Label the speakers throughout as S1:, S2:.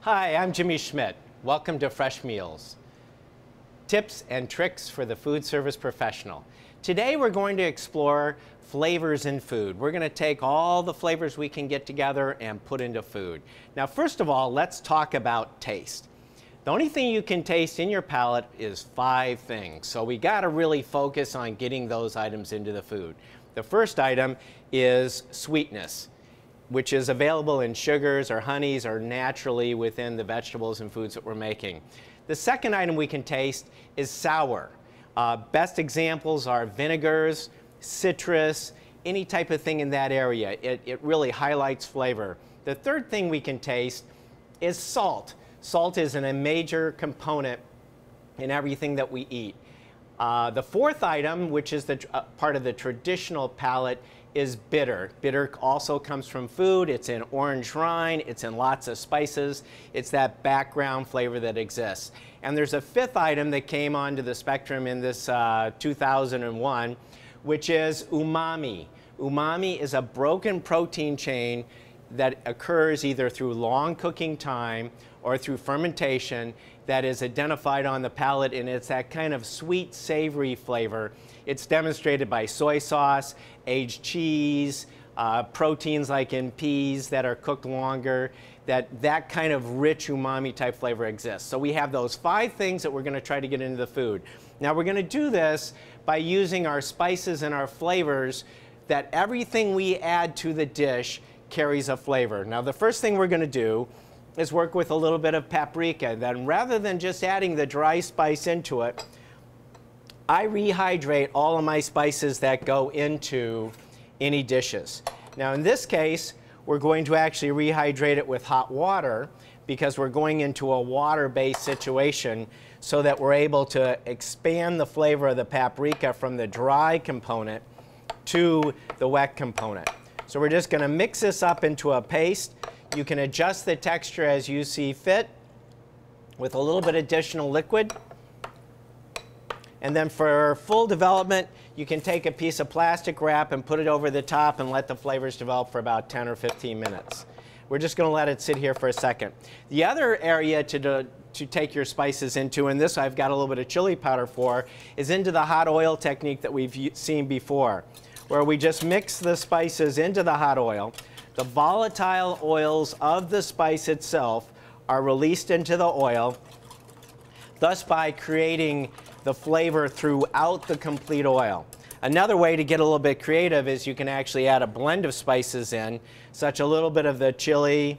S1: Hi, I'm Jimmy Schmidt. Welcome to Fresh Meals. Tips and tricks for the food service professional. Today we're going to explore flavors in food. We're going to take all the flavors we can get together and put into food. Now, first of all, let's talk about taste. The only thing you can taste in your palate is 5 things. So we got to really focus on getting those items into the food. The first item is sweetness, which is available in sugars or honeys or naturally within the vegetables and foods that we're making. The second item we can taste is sour. Best examples are vinegars, citrus, any type of thing in that area. It really highlights flavor. The third thing we can taste is salt. Salt is a major component in everything that we eat. The fourth item, which is the part of the traditional palate, is bitter. Bitter also comes from food. It's in orange rind. It's in lots of spices. It's that background flavor that exists. And there's a fifth item that came onto the spectrum in this 2001, which is umami. Umami is a broken protein chain that occurs either through long cooking time or through fermentation that is identified on the palate, and it's that kind of sweet, savory flavor. It's demonstrated by soy sauce, aged cheese, proteins like in peas that are cooked longer, that kind of rich umami type flavor exists. So we have those 5 things that we're going to try to get into the food. Now we're going to do this by using our spices and our flavors, that everything we add to the dish carries a flavor. Now the first thing we're going to do is work with a little bit of paprika. Then rather than just adding the dry spice into it, I rehydrate all of my spices that go into any dishes. Now in this case, we're going to actually rehydrate it with hot water because we're going into a water-based situation so that we're able to expand the flavor of the paprika from the dry component to the wet component. So we're just going to mix this up into a paste. You can adjust the texture as you see fit with a little bit additional liquid. And then for full development, you can take a piece of plastic wrap and put it over the top and let the flavors develop for about 10 or 15 minutes. We're just going to let it sit here for a second. The other area to take your spices into, and this I've got a little bit of chili powder for, is into the hot oil technique that we've seen before, where we just mix the spices into the hot oil. The volatile oils of the spice itself are released into the oil, thus by creating the flavor throughout the complete oil. Another way to get a little bit creative is you can actually add a blend of spices in, such a little bit of the chili,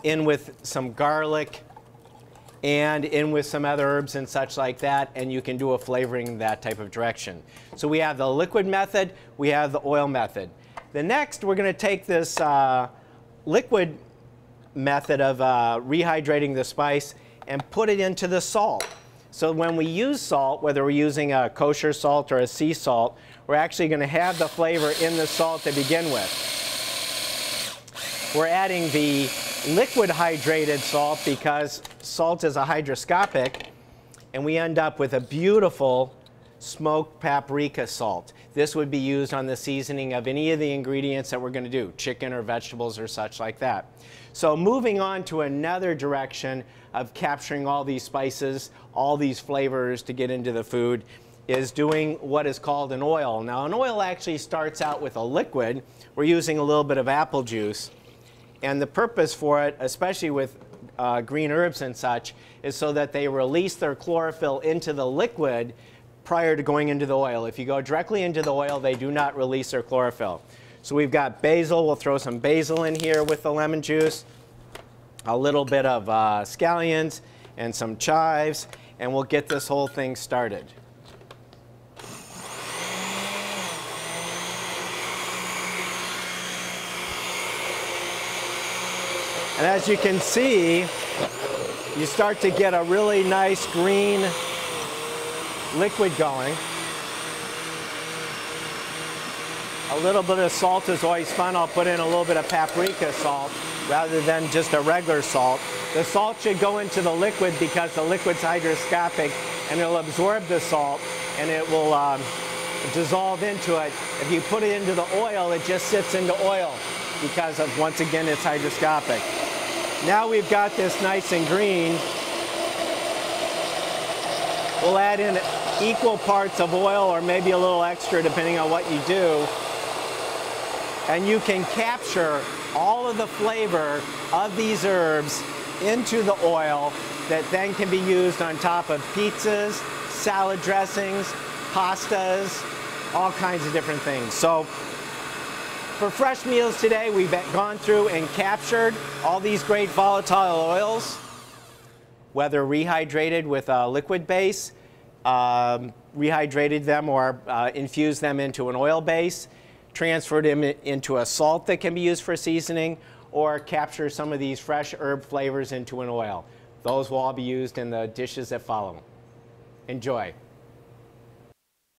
S1: in with some garlic, and in with some other herbs and such like that, and you can do a flavoring that type of direction. So we have the liquid method, we have the oil method. The next, we're going to take this liquid method of rehydrating the spice and put it into the salt. So when we use salt, whether we're using a kosher salt or a sea salt, we're actually going to have the flavor in the salt to begin with. We're adding the liquid hydrated salt because salt is a hygroscopic, and we end up with a beautiful smoked paprika salt. This would be used on the seasoning of any of the ingredients that we're going to do, chicken or vegetables or such like that. So moving on to another direction of capturing all these spices, all these flavors to get into the food, is doing what is called an oil. Now an oil actually starts out with a liquid. We're using a little bit of apple juice, and the purpose for it, especially with green herbs and such, is so that they release their chlorophyll into the liquid prior to going into the oil. If you go directly into the oil, they do not release their chlorophyll. So we've got basil. We'll throw some basil in here with the lemon juice, a little bit of scallions and some chives, and we'll get this whole thing started. And as you can see, you start to get a really nice green liquid going. A little bit of salt is always fun. I'll put in a little bit of paprika salt rather than just a regular salt. The salt should go into the liquid because the liquid's hygroscopic, and it'll absorb the salt and it will dissolve into it. If you put it into the oil, it just sits into oil because of, once again, it's hygroscopic. Now we've got this nice and green. We'll add in equal parts of oil or maybe a little extra depending on what you do. And you can capture all of the flavor of these herbs into the oil that then can be used on top of pizzas, salad dressings, pastas, all kinds of different things. So for fresh meals today, we've gone through and captured all these great volatile oils, whether rehydrated with a liquid base, rehydrated them or infused them into an oil base, transferred them into a salt that can be used for seasoning, or capture some of these fresh herb flavors into an oil. Those will all be used in the dishes that follow. Enjoy.